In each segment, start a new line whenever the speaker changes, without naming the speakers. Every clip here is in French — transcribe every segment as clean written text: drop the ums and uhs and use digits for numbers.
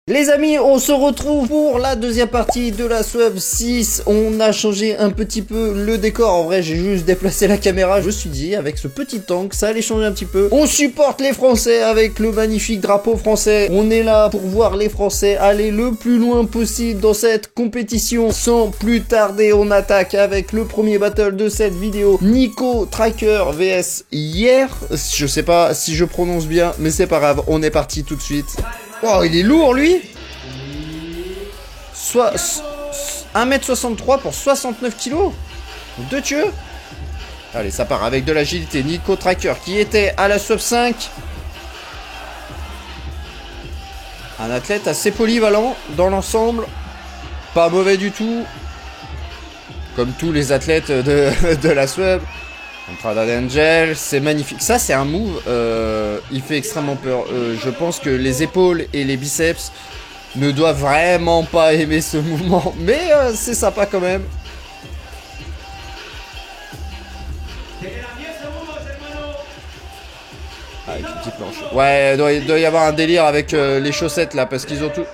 Les amis, on se retrouve pour la deuxième partie de la Swap 6. On a changé un petit peu le décor. En vrai, j'ai juste déplacé la caméra. Je me suis dit, avec ce petit tank, ça allait changer un petit peu. On supporte les Français avec le magnifique drapeau français. On est là pour voir les Français aller le plus loin possible dans cette compétition. Sans plus tarder, on attaque avec le premier battle de cette vidéo. Nico Tracker vs Hier. Je sais pas si je prononce bien, mais c'est pas grave. On est parti tout de suite. Oh, il est lourd, lui. 1m63 pour 69 kg. Deux tueux. Allez, ça part avec de l'agilité. Nico Tracker qui était à la Swap 5. Un athlète assez polyvalent dans l'ensemble. Pas mauvais du tout. Comme tous les athlètes de la Swap. Entrada d'Angel, c'est magnifique. Ça, c'est un move, il fait extrêmement peur. Je pense que les épaules et les biceps ne doivent vraiment pas aimer ce mouvement. Mais c'est sympa quand même. Avec une petite planche. Ouais, il doit y avoir un délire avec les chaussettes là, parce qu'ils ont tout...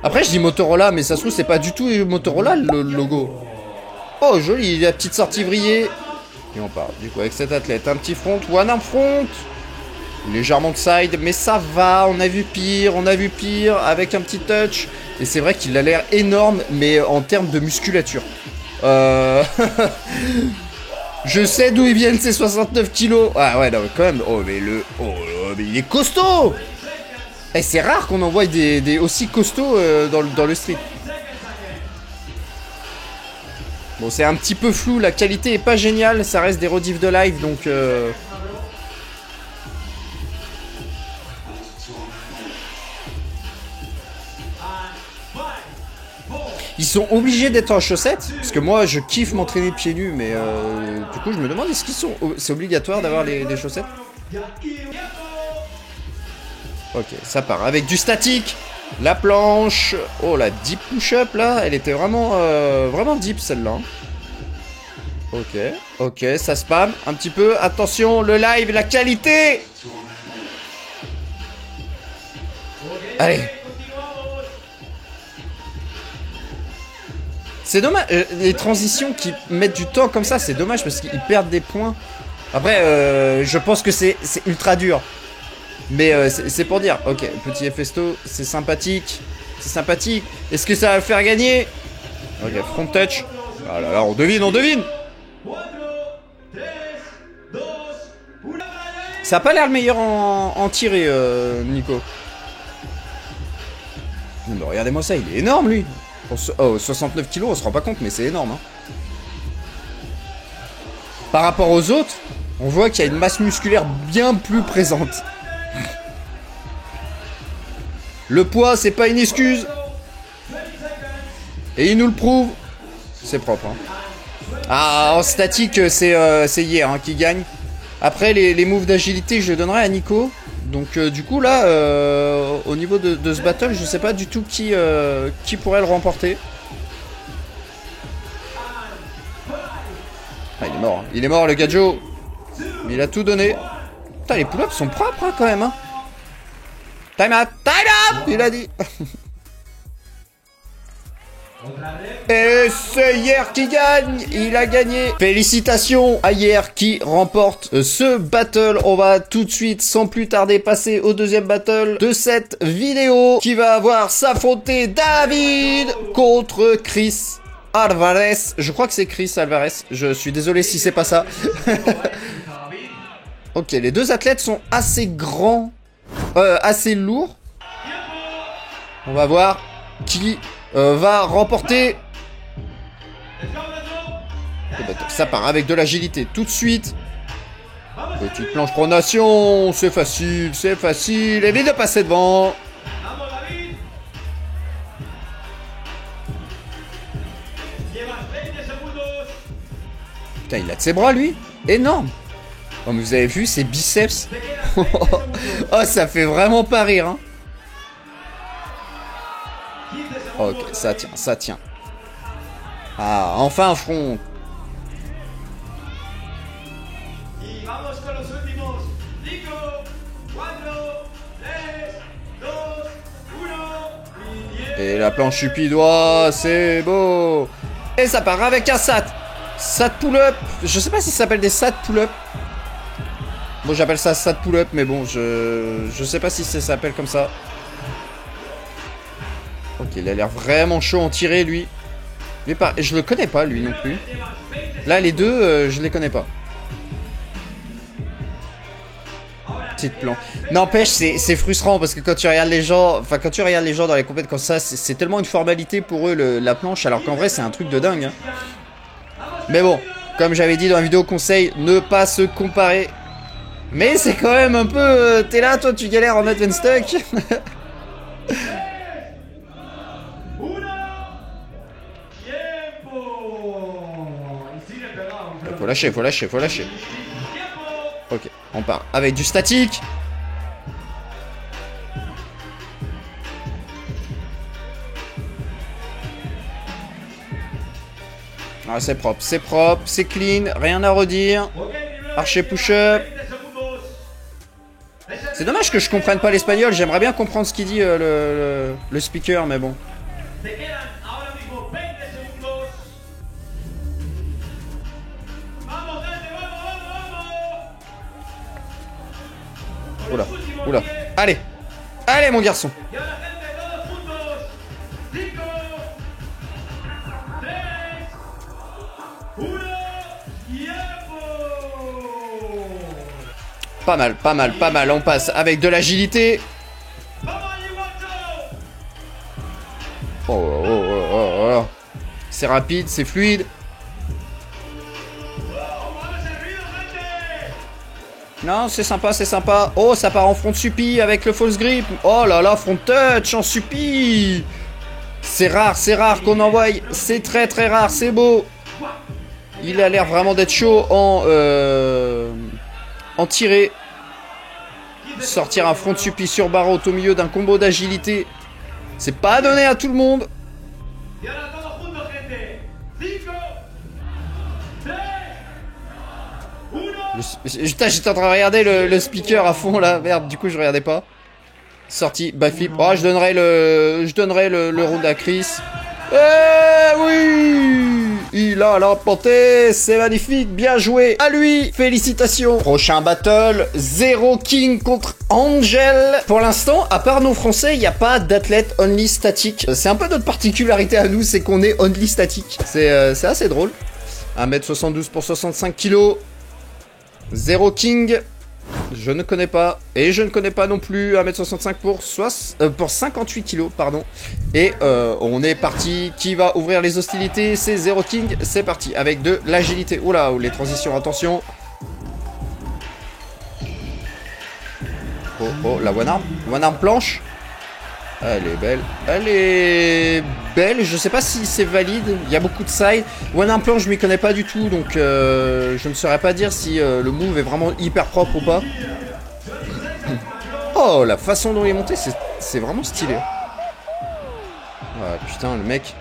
Après, je dis Motorola, mais ça se trouve, c'est pas du tout Motorola le logo. Oh, joli, la petite sortie vrillée. Et on part du coup avec cet athlète. Un petit front, one arm front. Légèrement de side, mais ça va. On a vu pire avec un petit touch. Et c'est vrai qu'il a l'air énorme, mais en termes de musculature. Je sais d'où ils viennent ces 69 kilos. Ah ouais, non, quand même. Oh, mais mais il est costaud. Et c'est rare qu'on en voie des aussi costauds dans le street. Bon, c'est un petit peu flou, la qualité est pas géniale, ça reste des rediffs de live, donc... Ils sont obligés d'être en chaussettes, parce que moi, je kiffe m'entraîner pieds nus, mais du coup, je me demande, est-ce qu'ils sont... C'est obligatoire d'avoir les chaussettes? Ok, ça part avec du statique. La planche. Oh, la deep push-up, là, elle était vraiment, vraiment deep, celle-là. Ok, ça spam un petit peu. Attention, le live, la qualité. Allez. C'est dommage, les transitions qui mettent du temps comme ça, c'est dommage parce qu'ils perdent des points. Après, je pense que c'est ultra dur. Mais c'est pour dire. Ok, petit Hefesto, c'est sympathique. C'est sympathique. Est-ce que ça va le faire gagner? Ok, front touch. Ah là là, on devine. Ça a pas l'air le meilleur en tiré, Nico. Mais regardez-moi ça, il est énorme, lui. Oh, 69 kilos, on se rend pas compte, mais c'est énorme. Hein. Par rapport aux autres, on voit qu'il y a une masse musculaire bien plus présente. Le poids, c'est pas une excuse. Et il nous le prouve. C'est propre. Hein. Ah, en statique, c'est Hier hein, qui gagne. Après, les moves d'agilité, je les donnerai à Nico. Donc, du coup, là, au niveau de ce battle, je sais pas du tout qui pourrait le remporter. Ah, il est mort. Hein. Il est mort, le Gadjo. Mais il a tout donné. Putain, les pull-ups sont propres, hein, quand même. Hein. Time out, il a dit. Et c'est Hier qui gagne. Il a gagné. Félicitations à Hier qui remporte ce battle. On va tout de suite, sans plus tarder, passer au deuxième battle de cette vidéo, qui va avoir s'affronter David contre Chris Alvarez. Je crois que c'est Chris Alvarez. Je suis désolé si c'est pas ça. Ok, les deux athlètes sont assez grands. Assez lourd. On va voir qui va remporter. Ça part avec de l'agilité tout de suite. Petite planche pronation. C'est facile. Évite de passer devant. Putain, il a de ses bras, lui. Énorme. Oh, mais vous avez vu ses biceps? Oh, ça fait vraiment pas rire, hein. Ok, ça tient. Ah, enfin un front. Et la planche Chupidois, c'est beau. Et ça part avec un sat. Sat pull-up. Je sais pas si ça s'appelle des sat pull-up. Bon, j'appelle ça sat pull-up, mais bon, je sais pas si ça s'appelle comme ça. Ok, il a l'air vraiment chaud en tiré, lui. Mais je le connais pas, lui, non plus. Là, les deux, je les connais pas. Petite plan. N'empêche, c'est frustrant parce que quand tu regardes les gens, enfin quand tu regardes les gens dans les compétitions comme ça, c'est tellement une formalité pour eux la planche, alors qu'en vrai c'est un truc de dingue. Hein. Mais bon, comme j'avais dit dans la vidéo conseil, ne pas se comparer. Mais c'est quand même un peu, t'es là, toi tu galères en Advanced Stuck. Faut lâcher, faut lâcher, faut lâcher. Ok, on part avec du statique. Ah, c'est propre, c'est clean, rien à redire. Archer push-up. C'est dommage que je comprenne pas l'espagnol, j'aimerais bien comprendre ce qu'il dit le speaker, mais bon. Oula, oula. Allez, allez mon garçon. Pas mal, pas mal, pas mal. On passe avec de l'agilité. Oh, oh, oh, oh, oh. C'est rapide, c'est fluide. Non, c'est sympa, c'est sympa. Oh, ça part en front suppi avec le false grip. Oh là là, front touch en suppi. C'est rare qu'on envoie. C'est très très rare, c'est beau. Il a l'air vraiment d'être chaud en tiré. Sortir un front suppi sur barreau au milieu d'un combo d'agilité. C'est pas donné à tout le monde. J'étais en train de regarder le speaker à fond là, merde, du coup je regardais pas. Sorti, backflip. Oh, je donnerai le round à Chris. Eh oui, il a l'emporté, c'est magnifique, bien joué à lui, félicitations. Prochain battle, Zero King contre Angel. Pour l'instant, à part nos français, il n'y a pas d'athlète only statique. C'est un peu notre particularité à nous, c'est qu'on est only statique. C'est assez drôle. 1m72 pour 65 kg. Zero King, je ne connais pas. Et je ne connais pas non plus 1m65 pour 58 kg, pardon. Et on est parti. Qui va ouvrir les hostilités? C'est Zero King. C'est parti. Avec de l'agilité. Oula, les transitions, attention. Oh, oh, la one arm. One arm planche. Elle est belle. Elle est belle. Je sais pas si c'est valide. Il y a beaucoup de side. One arm planche, je m'y connais pas du tout. Donc, je ne saurais pas dire si le move est vraiment hyper propre ou pas. Oh, la façon dont il est monté, c'est vraiment stylé. Ah, putain, le mec.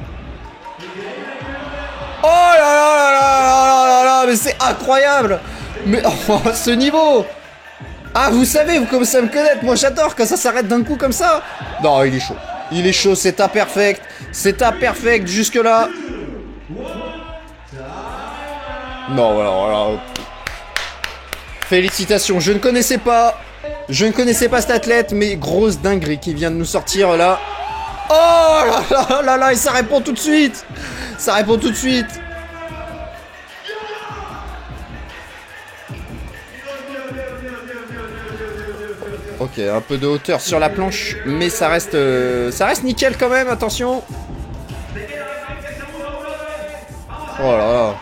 Oh là là là là là là, mais c'est incroyable. Mais oh, ce niveau. Ah, vous savez, vous commencez à me connaître. Moi, j'adore quand ça s'arrête d'un coup comme ça. Non, il est chaud. Il est chaud, c'est à perfect. C'est à perfect jusque-là. Non, voilà. Félicitations, je ne connaissais pas. Je ne connaissais pas cet athlète, mais grosse dinguerie qui vient de nous sortir là. Oh là là là là, et ça répond tout de suite. Ça répond tout de suite. Ok, un peu de hauteur sur la planche, mais ça reste nickel quand même, attention. Oh là là.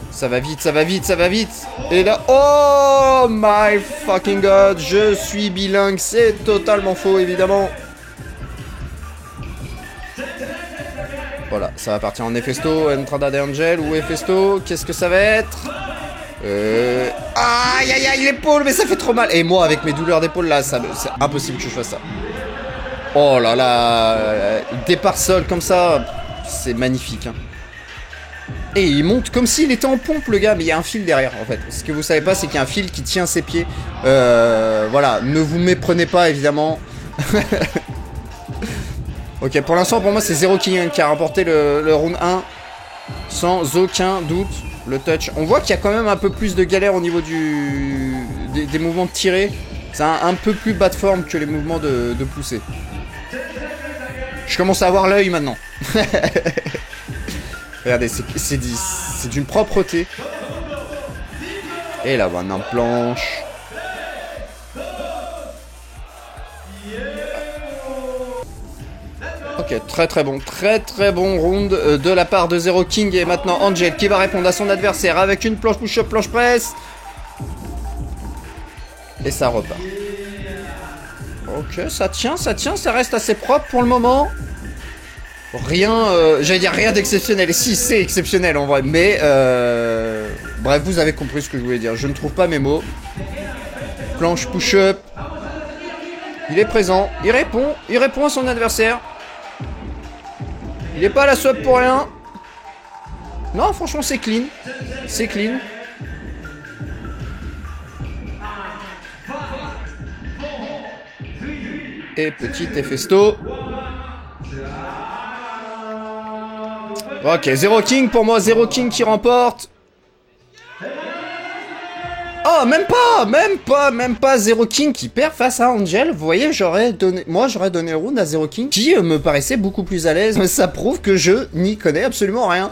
Ça va vite, ça va vite, ça va vite. Et là, oh my fucking god, je suis bilingue, c'est totalement faux évidemment. Voilà, ça va partir en Hefesto, Entrada de Angel ou Hefesto, qu'est-ce que ça va être? Aïe aïe aïe, l'épaule, mais ça fait trop mal. Et moi avec mes douleurs d'épaule là, c'est impossible que je fasse ça. Oh là là, départ sol comme ça, c'est magnifique hein. Et il monte comme s'il était en pompe le gars, mais il y a un fil derrière en fait. Ce que vous savez pas, c'est qu'il y a un fil qui tient ses pieds. Voilà, ne vous méprenez pas évidemment. Ok, pour l'instant, pour moi, c'est Zero King qui a remporté le round 1. Sans aucun doute. Le touch. On voit qu'il y a quand même un peu plus de galère au niveau des mouvements de tirer. C'est un peu plus bas de forme que les mouvements de pousser. Je commence à avoir l'œil maintenant. Regardez, c'est d'une propreté. Et là, on a un planche. Ok, très bon round de la part de Zero King. Et maintenant Angel qui va répondre à son adversaire avec une planche push-up, planche presse. Et ça repart. Ok, ça tient, ça reste assez propre pour le moment. Rien, j'allais dire rien d'exceptionnel. Et si, c'est exceptionnel en vrai. Mais, bref, vous avez compris ce que je voulais dire. Je ne trouve pas mes mots. Planche push-up. Il est présent, il répond à son adversaire. Il est pas à la swap pour rien. Non, franchement, c'est clean. C'est clean. Et petit Hefesto. Ok, Zero King pour moi. Zero King qui remporte. Oh, même pas Zero King qui perd face à Angel. Vous voyez, j'aurais donné le round à Zero King qui me paraissait beaucoup plus à l'aise. Ça prouve que je n'y connais absolument rien.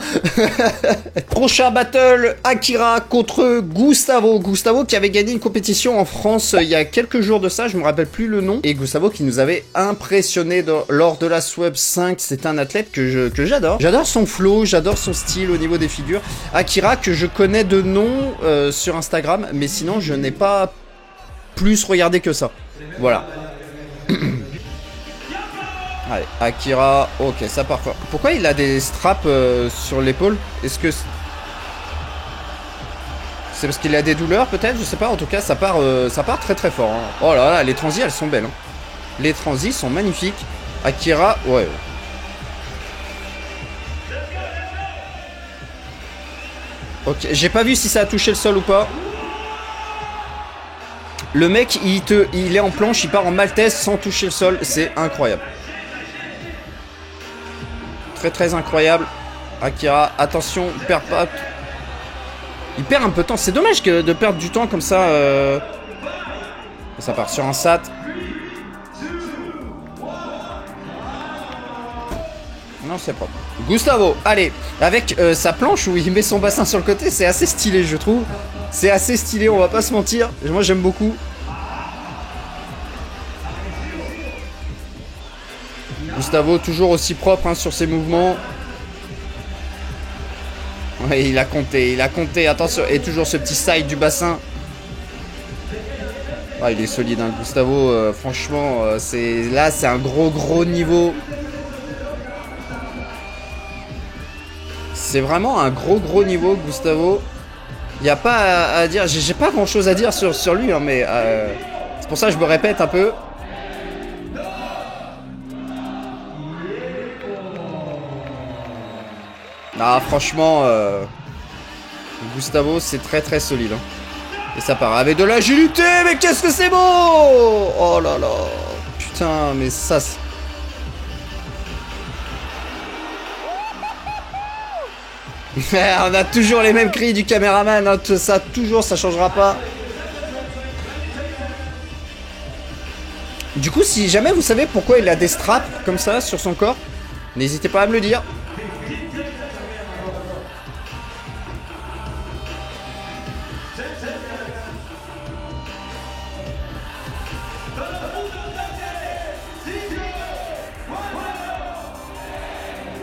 Prochain battle, Akira contre Gustavo. Gustavo qui avait gagné une compétition en France il y a quelques jours de ça, je me rappelle plus le nom. Et Gustavo qui nous avait impressionné lors de la Swap 5. C'est un athlète que j'adore. J'adore son flow, j'adore son style au niveau des figures. Akira que je connais de nom sur Instagram, mais sinon je n'ai pas plus regardé que ça. Voilà. Allez, Akira. Ok, ça part fort. Pourquoi il a des straps sur l'épaule? Est-ce que c'est parce qu'il a des douleurs peut-être? Je sais pas. En tout cas, ça part très fort. Hein. Oh là là, les transis elles sont belles. Hein. Les transis sont magnifiques. Akira, ouais. Ok, j'ai pas vu si ça a touché le sol ou pas. Le mec, il est en planche, il part en maltaise sans toucher le sol. C'est incroyable. Très incroyable. Akira, attention, il perd pas. Il perd un peu de temps. C'est dommage de perdre du temps comme ça. Ça part sur un sat. Non, c'est propre. Gustavo, allez, avec sa planche où il met son bassin sur le côté, c'est assez stylé, je trouve. C'est assez stylé, on va pas se mentir. Moi, j'aime beaucoup. Gustavo, toujours aussi propre hein, sur ses mouvements. Ouais, il a compté, attention. Et toujours ce petit side du bassin. Ah, il est solide, hein, Gustavo. Franchement, là, c'est un gros niveau. C'est vraiment un gros niveau, Gustavo. Il n'y a pas à dire. J'ai pas grand chose à dire sur lui, hein, mais c'est pour ça que je me répète un peu. Ah, franchement, Gustavo, c'est très solide. Hein. Et ça part avec de l'agilité, mais qu'est-ce que c'est beau! Oh là là. Putain, mais ça... On a toujours les mêmes cris du caméraman, hein, ça toujours, ça changera pas. Du coup, si jamais vous savez pourquoi il a des straps comme ça sur son corps, n'hésitez pas à me le dire.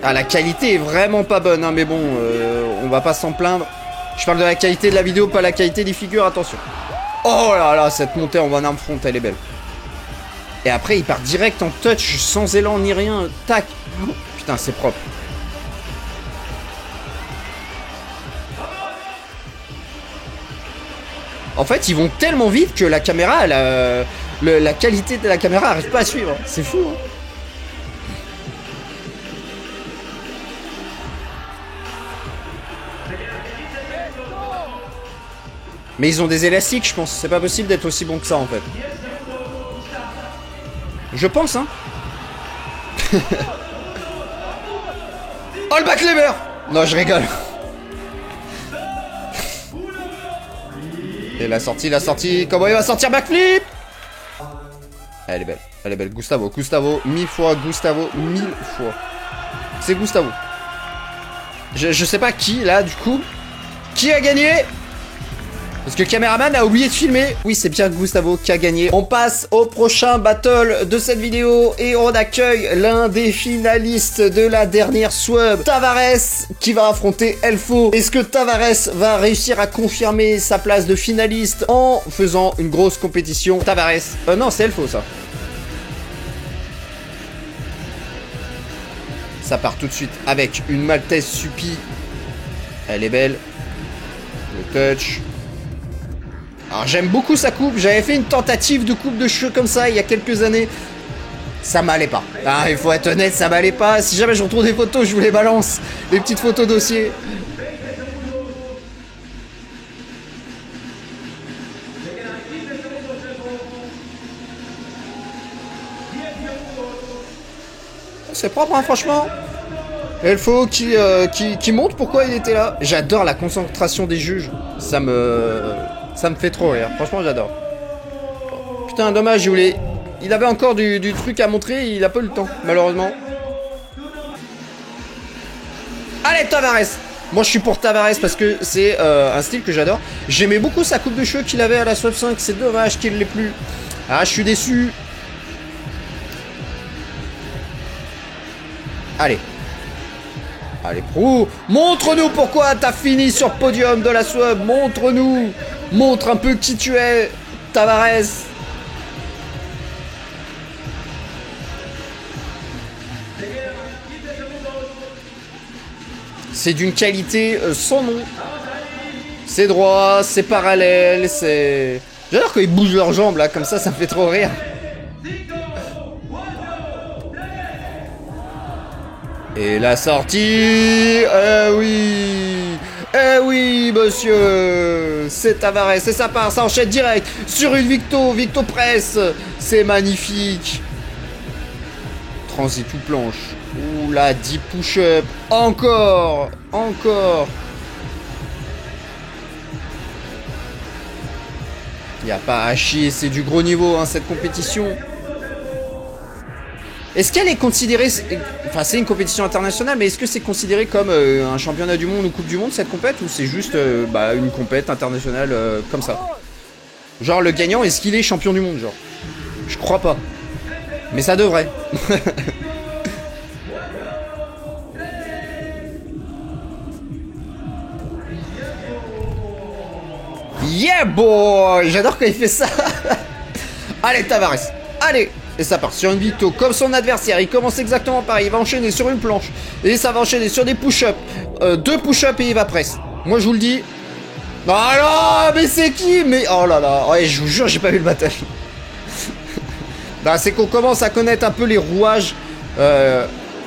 Ah, la qualité est vraiment pas bonne, hein, mais bon, on va pas s'en plaindre. Je parle de la qualité de la vidéo, pas la qualité des figures, attention. Oh là là, cette montée en one arm front, elle est belle. Et après, il part direct en touch, sans élan ni rien, tac. Oh, putain, c'est propre. En fait, ils vont tellement vite que la caméra, la qualité de la caméra arrive pas à suivre. C'est fou, hein. Mais ils ont des élastiques, je pense. C'est pas possible d'être aussi bon que ça, en fait. Je pense, hein. Oh le backlever. Non, je rigole. Et la sortie, comment il va sortir backflip? Elle est belle, elle est belle. Gustavo, 1000 fois, Gustavo, 1000 fois. C'est Gustavo. Je sais pas qui, là, du coup. Qui a gagné? Parce que le caméraman a oublié de filmer. Oui, c'est bien Gustavo qui a gagné. On passe au prochain battle de cette vidéo et on accueille l'un des finalistes de la dernière swap, Tavares, qui va affronter Elfo. Est-ce que Tavares va réussir à confirmer sa place de finaliste en faisant une grosse compétition? Tavares. Non, c'est Elfo, ça. Ça part tout de suite avec une Maltaise Suppi. Elle est belle. Le touch. Alors j'aime beaucoup sa coupe, j'avais fait une tentative de coupe de cheveux comme ça il y a quelques années. Ça m'allait pas. Ah, il faut être honnête, ça m'allait pas. Si jamais je retrouve des photos, je vous les balance. Les petites photos dossier. C'est propre, hein, franchement. Elfo qui montre pourquoi il était là. J'adore la concentration des juges. Ça me fait trop rire. Franchement, j'adore. Putain, dommage, il avait encore du truc à montrer. Il a pas eu le temps, malheureusement. Allez, Tavares. Moi, je suis pour Tavares parce que c'est un style que j'adore. J'aimais beaucoup sa coupe de cheveux qu'il avait à la Swap 5. C'est dommage qu'il ne l'ait plus. Ah, je suis déçu. Allez. Allez, Prou, montre-nous pourquoi t'as fini sur le podium de la Swap. Montre-nous. Montre un peu qui tu es, Tavares. C'est d'une qualité sans nom. C'est droit, c'est parallèle, c'est... J'adore quand ils bougent leurs jambes, là, comme ça me fait trop rire. Et la sortie... Eh oui, monsieur. C'est Tavares, et ça part, ça enchaîne direct sur une Victo Press. C'est magnifique. Transit ou planche. Ouh là, 10 push-up. Encore. Il n'y a pas à chier, c'est du gros niveau, hein, cette compétition. Est-ce qu'elle est considérée... Enfin, c'est une compétition internationale, mais est-ce que c'est considéré comme un championnat du monde ou coupe du monde, cette compète? Ou c'est juste une compète internationale comme ça? Genre, le gagnant, est-ce qu'il est champion du monde, genre? Je crois pas. Mais ça devrait. Yeah, boy! J'adore quand il fait ça. Allez, Tavares. Allez! Et ça part sur une Victo comme son adversaire. Il commence exactement pareil. Il va enchaîner sur une planche. Et ça va enchaîner sur des push-ups. 2 push-ups et il va presse. Moi je vous le dis. Non, non, mais c'est qui? Mais oh là là. Ouais, je vous jure, j'ai pas vu le battle. Bah, c'est qu'on commence à connaître un peu les rouages.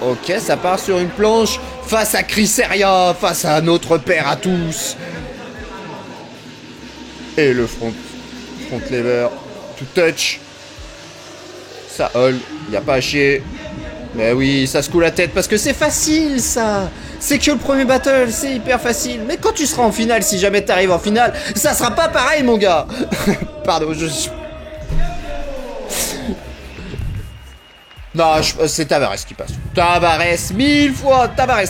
Ok, ça part sur une planche. Face à Chryseria. Face à notre père à tous. Et le front lever. To touch. Ça hold, y a pas à chier. Mais oui, ça se coule la tête parce que c'est facile, ça. C'est que le premier battle, c'est hyper facile. Mais quand tu seras en finale, si jamais t'arrives en finale, ça sera pas pareil, mon gars. Pardon, Non, c'est Tavares qui passe. Tavares, 1000 fois. Tavares.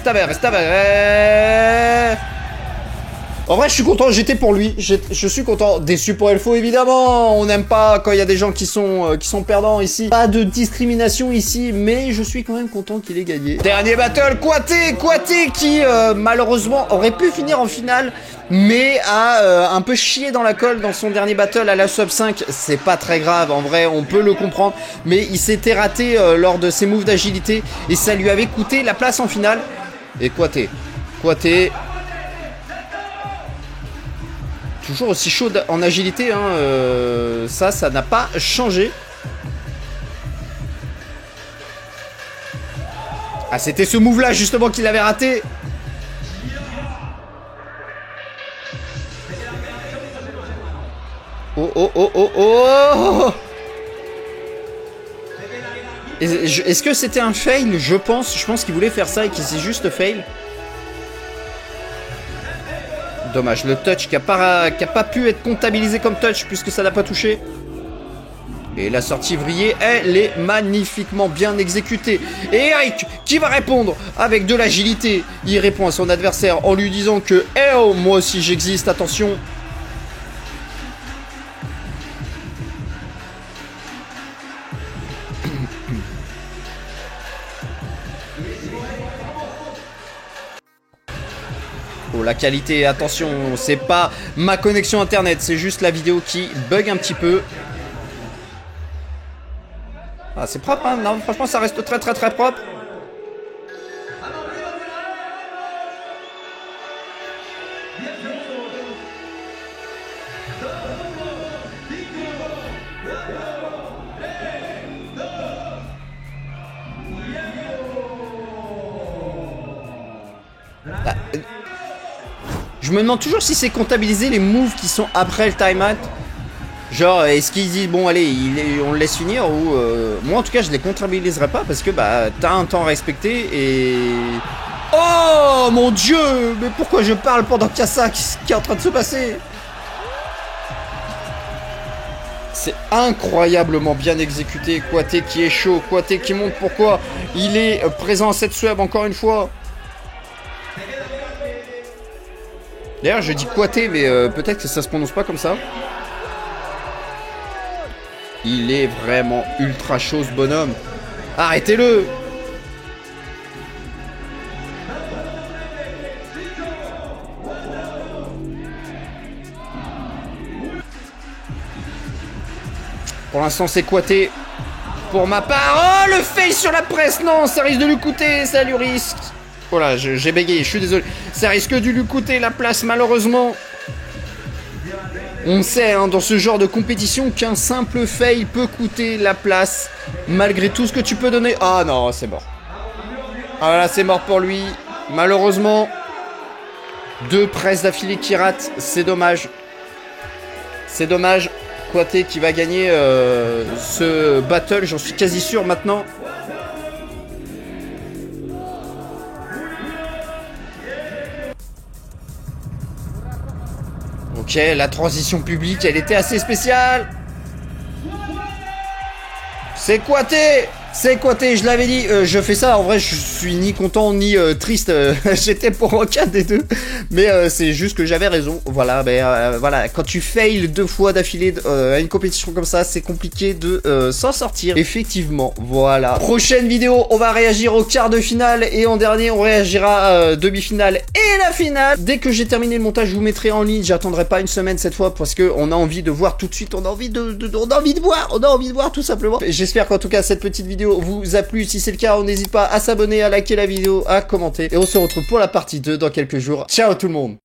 En vrai, je suis content, j'étais pour lui. Je suis content. Déçu pour Elfo, évidemment. On n'aime pas quand il y a des gens qui sont perdants ici. Pas de discrimination ici, mais je suis quand même content qu'il ait gagné. Dernier battle, Kouaté qui, malheureusement, aurait pu finir en finale, mais a un peu chié dans la colle dans son dernier battle à la Swap 5. C'est pas très grave, en vrai, on peut le comprendre. Mais il s'était raté lors de ses moves d'agilité, et ça lui avait coûté la place en finale. Et Kouaté. Toujours aussi chaud en agilité, hein, ça n'a pas changé. Ah, c'était ce move-là, justement, qu'il avait raté. Oh. Est-ce que c'était un fail? Je pense qu'il voulait faire ça et qu'il s'est juste fail. Dommage, le touch qui a pas pu être comptabilisé comme touch puisque ça n'a pas touché. Et la sortie vrillée, elle est magnifiquement bien exécutée. Et Eric, qui va répondre avec de l'agilité. Il répond à son adversaire en lui disant que « Eh oh, moi aussi j'existe, attention !» Oh, la qualité, attention, c'est pas ma connexion internet, c'est juste la vidéo qui bug un petit peu. Ah, c'est propre, hein? Non, franchement, ça reste très propre. Bah, je me demande toujours si c'est comptabilisé les moves qui sont après le timeout. Genre, est-ce qu'ils disent, bon, allez, on le laisse finir ou... Moi, en tout cas, je les comptabiliserai pas parce que, bah, t'as un temps respecté et... Oh, mon Dieu! Mais pourquoi je parle pendant qu'il y a ça qui est en train de se passer? C'est incroyablement bien exécuté. Kouyaté qui est chaud. Kouyaté qui montre pourquoi il est présent à cette sub encore une fois. D'ailleurs, je dis Kouyaté, mais peut-être que ça se prononce pas comme ça. Il est vraiment ultra chaud ce bonhomme. Arrêtez-le! Pour l'instant, c'est Kouyaté. Pour ma part... Oh, le fail sur la presse! Non, ça risque de lui coûter, ça lui risque... Voilà, j'ai bégayé, je suis désolé. Ça risque de lui coûter la place, malheureusement. On sait, hein, dans ce genre de compétition, qu'un simple fail peut coûter la place, malgré tout ce que tu peux donner. Ah non, c'est mort. Ah là, c'est mort pour lui. Malheureusement, 2 presses d'affilée qui ratent, c'est dommage. C'est dommage. Kouyaté qui va gagner ce battle, j'en suis quasi sûr maintenant. Ok, la transition publique, elle était assez spéciale. C'est Kouyaté! C'est Kouyaté, je l'avais dit, je fais ça, en vrai je suis ni content ni triste, j'étais pour aucun des deux, mais c'est juste que j'avais raison, voilà, voilà, quand tu fails 2 fois d'affilée à une compétition comme ça, c'est compliqué de s'en sortir, effectivement, voilà. Prochaine vidéo, on va réagir au quart de finale, et en dernier, on réagira à demi-finale et la finale. Dès que j'ai terminé le montage, je vous mettrai en ligne, j'attendrai pas une semaine cette fois, parce que on a envie de voir tout de suite, on a envie de voir tout simplement. J'espère qu'en tout cas, cette petite vidéo vous a plu. Si c'est le cas, on n'hésite pas à s'abonner, à liker la vidéo, à commenter. Et on se retrouve pour la partie 2 dans quelques jours. Ciao tout le monde!